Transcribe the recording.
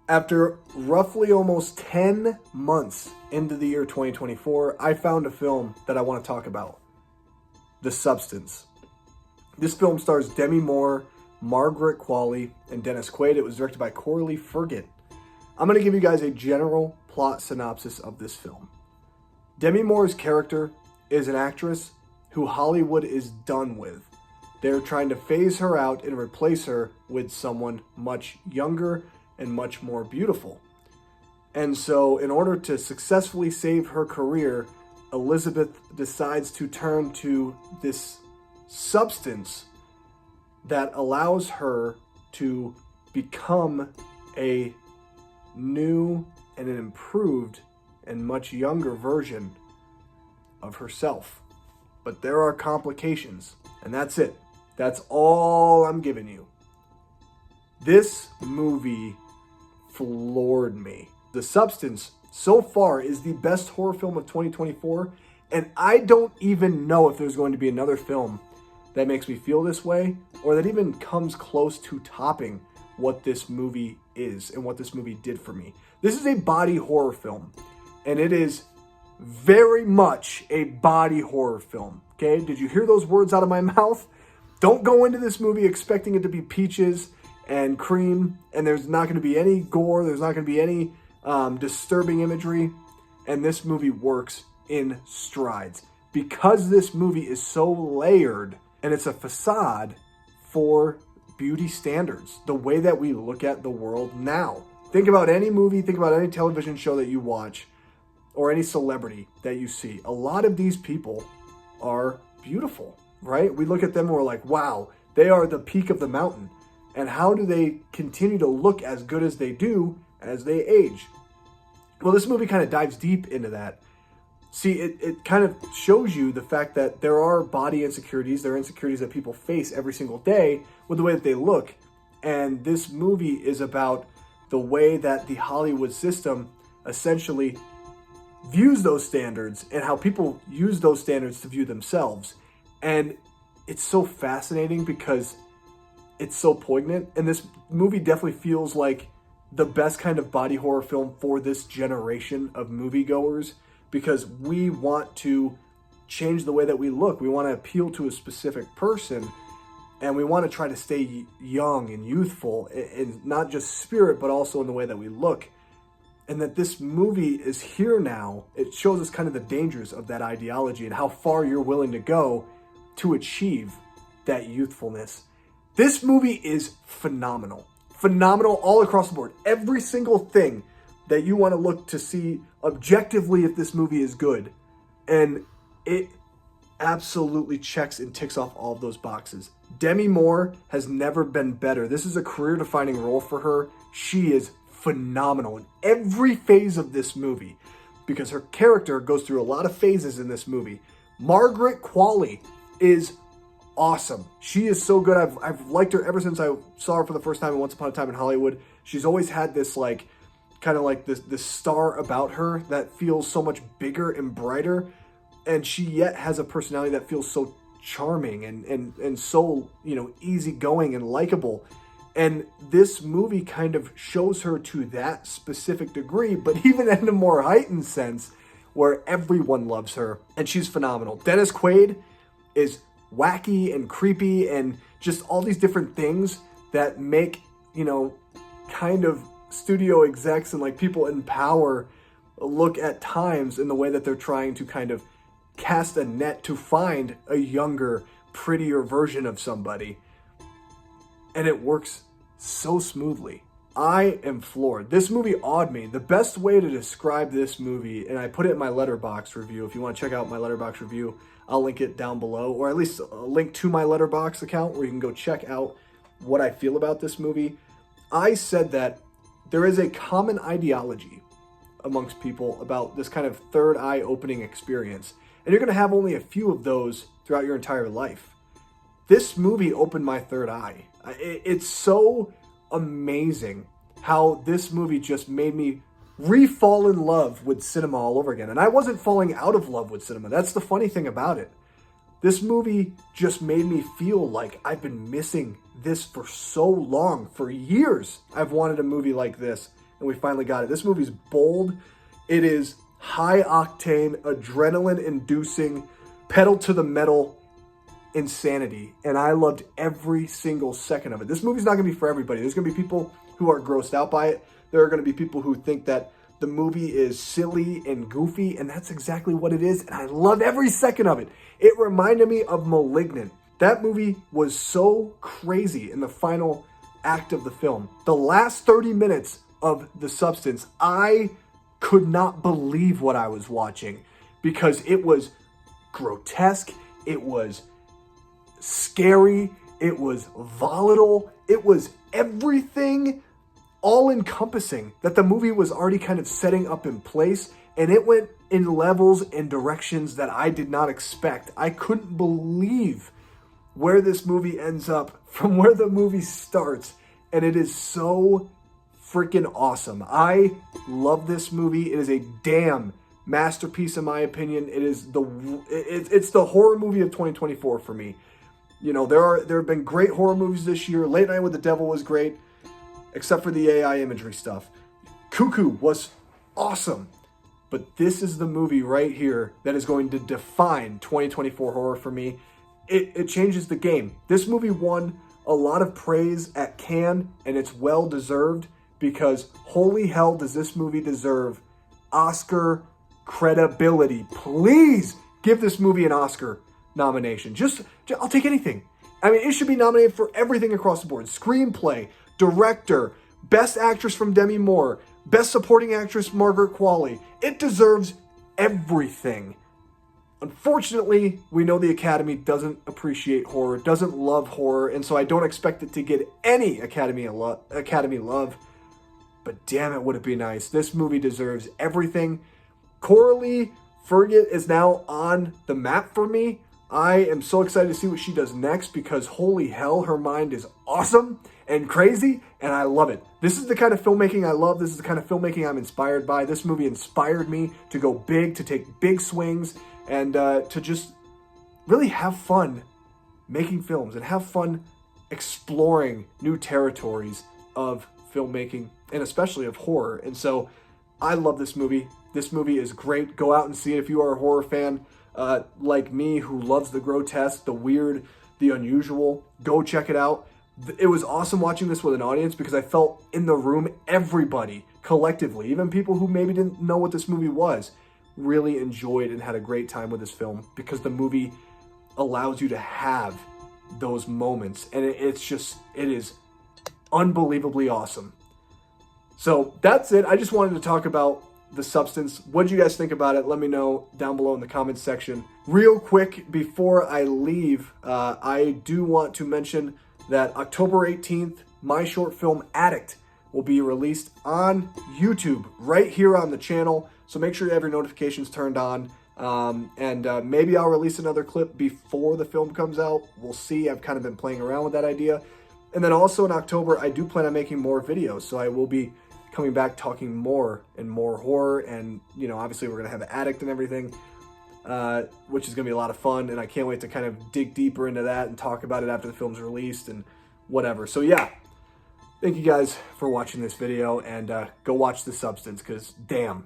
After roughly almost 10 months into the year 2024, I found a film that I want to talk about. The Substance. This film stars Demi Moore, Margaret Qualley, and Dennis Quaid. It was directed by Coralie Ferget. I'm going to give you guys a general plot synopsis of this film. Demi Moore's character is an actress who Hollywood is done with. They're trying to phase her out and replace her with someone much younger and much more beautiful. And so, in order to successfully save her career, Elizabeth decides to turn to this substance that allows her to become a new and an improved and much younger version of herself. But there are complications, and that's it. That's all I'm giving you. This movie floored me. The Substance, so far, is the best horror film of 2024, and I don't even know if there's going to be another film that makes me feel this way, or that even comes close to topping what this movie is and what this movie did for me. This is a body horror film, and it is very much a body horror film. Okay, did you hear those words out of my mouth? Don't go into this movie expecting it to be peaches and cream, and there's not going to be any gore, there's not going to be any disturbing imagery, and this movie works in strides. Because this movie is so layered, and it's a facade for beauty standards, the way that we look at the world now. Think about any movie, think about any television show that you watch, or any celebrity that you see. A lot of these people are beautiful, right? We look at them and we're like, wow, they are the peak of the mountain. And how do they continue to look as good as they do as they age? Well, this movie kind of dives deep into that. See, it kind of shows you the fact that there are body insecurities, there are insecurities that people face every single day with the way that they look. And this movie is about the way that the Hollywood system essentially views those standards and how people use those standards to view themselves. And it's so fascinating because it's so poignant. And this movie definitely feels like the best kind of body horror film for this generation of moviegoers, because we want to change the way that we look. We want to appeal to a specific person, and we want to try to stay young and youthful in not just spirit, but also in the way that we look. And that this movie is here now. It shows us kind of the dangers of that ideology and how far you're willing to go to achieve that youthfulness. This movie is phenomenal. Phenomenal all across the board. Every single thing that you want to look to see objectively if this movie is good. And it absolutely checks and ticks off all of those boxes. Demi Moore has never been better. This is a career-defining role for her. She is phenomenal in every phase of this movie because her character goes through a lot of phases in this movie. Margaret Qualley is awesome. She is so good. I've liked her ever since I saw her for the first time in Once Upon a Time in Hollywood. She's always had this kind of this star about her that feels so much bigger and brighter, and she yet has a personality that feels so charming and so, easygoing and likable. And this movie kind of shows her to that specific degree, but even in a more heightened sense where everyone loves her, and she's phenomenal. Dennis Quaid is wacky and creepy and just all these different things that make, kind of studio execs and people in power look at times in the way that they're trying to kind of cast a net to find a younger, prettier version of somebody. And it works so smoothly. I am floored. This movie awed me. The best way to describe this movie, and I put it in my Letterboxd review. If you want to check out my Letterboxd review, I'll link it down below, or at least a link to my Letterboxd account where you can go check out what I feel about this movie. I said that there is a common ideology amongst people about this kind of third eye opening experience, and you're going to have only a few of those throughout your entire life. This movie opened my third eye. It's so amazing how this movie just made me re-fall in love with cinema all over again. And I wasn't falling out of love with cinema. That's the funny thing about it. This movie just made me feel like I've been missing this for so long. For years, I've wanted a movie like this. and we finally got it. This movie's bold. It is high octane, adrenaline inducing, pedal to the metal insanity, and I loved every single second of it. This movie's not going to be for everybody. There's going to be people who are grossed out by it. There are going to be people who think that the movie is silly and goofy, and that's exactly what it is, and I loved every second of it. It reminded me of Malignant. That movie was so crazy in the final act of the film. The last 30 minutes of The Substance, I could not believe what I was watching because it was grotesque, it was scary, it was volatile, it was everything all-encompassing that the movie was already kind of setting up in place, and it went in levels and directions that I did not expect. I couldn't believe where this movie ends up from where the movie starts, and it is so freaking awesome. I love this movie. It is a damn masterpiece in my opinion. It is it's the horror movie of 2024 for me. You know, there have been great horror movies this year. Late Night with the Devil was great, except for the AI imagery stuff. Cuckoo was awesome. But this is the movie right here that is going to define 2024 horror for me. It changes the game. This movie won a lot of praise at Cannes, and it's well deserved because holy hell does this movie deserve Oscar credibility. Please give this movie an Oscar nomination. I'll take anything. I mean, it should be nominated for everything across the board. Screenplay, director, best actress from Demi Moore, best supporting actress Margaret Qualley. It deserves everything. Unfortunately, we know the Academy doesn't appreciate horror, doesn't love horror, and so I don't expect it to get any Academy love. But damn it, would it be nice. This movie deserves everything. Coralie Ferget is now on the map for me. I am so excited to see what she does next because holy hell, her mind is awesome and crazy, and I love it. This is the kind of filmmaking I love. This is the kind of filmmaking I'm inspired by. This movie inspired me to go big, to take big swings, and to just really have fun making films and have fun exploring new territories of filmmaking and especially of horror. And so I love this movie. This movie is great. Go out and see it if you are a horror fan like me who loves the grotesque, the weird, the unusual. Go check it out. It was awesome watching this with an audience because I felt in the room, everybody collectively, even people who maybe didn't know what this movie was, really enjoyed and had a great time with this film because the movie allows you to have those moments, and it is unbelievably awesome. So that's it. I just wanted to talk about The Substance. What did you guys think about it? Let me know down below in the comments section. Real quick before I leave, I do want to mention that October 18th, my short film Addict will be released on YouTube right here on the channel. So make sure you have your notifications turned on. And maybe I'll release another clip before the film comes out. We'll see. I've kind of been playing around with that idea. And then also in October, I do plan on making more videos. So I will be coming back talking more and more horror. And, you know, obviously we're going to have Addict and everything, which is going to be a lot of fun. And I can't wait to kind of dig deeper into that and talk about it after the film's released and whatever. So yeah, thank you guys for watching this video, and go watch The Substance because damn.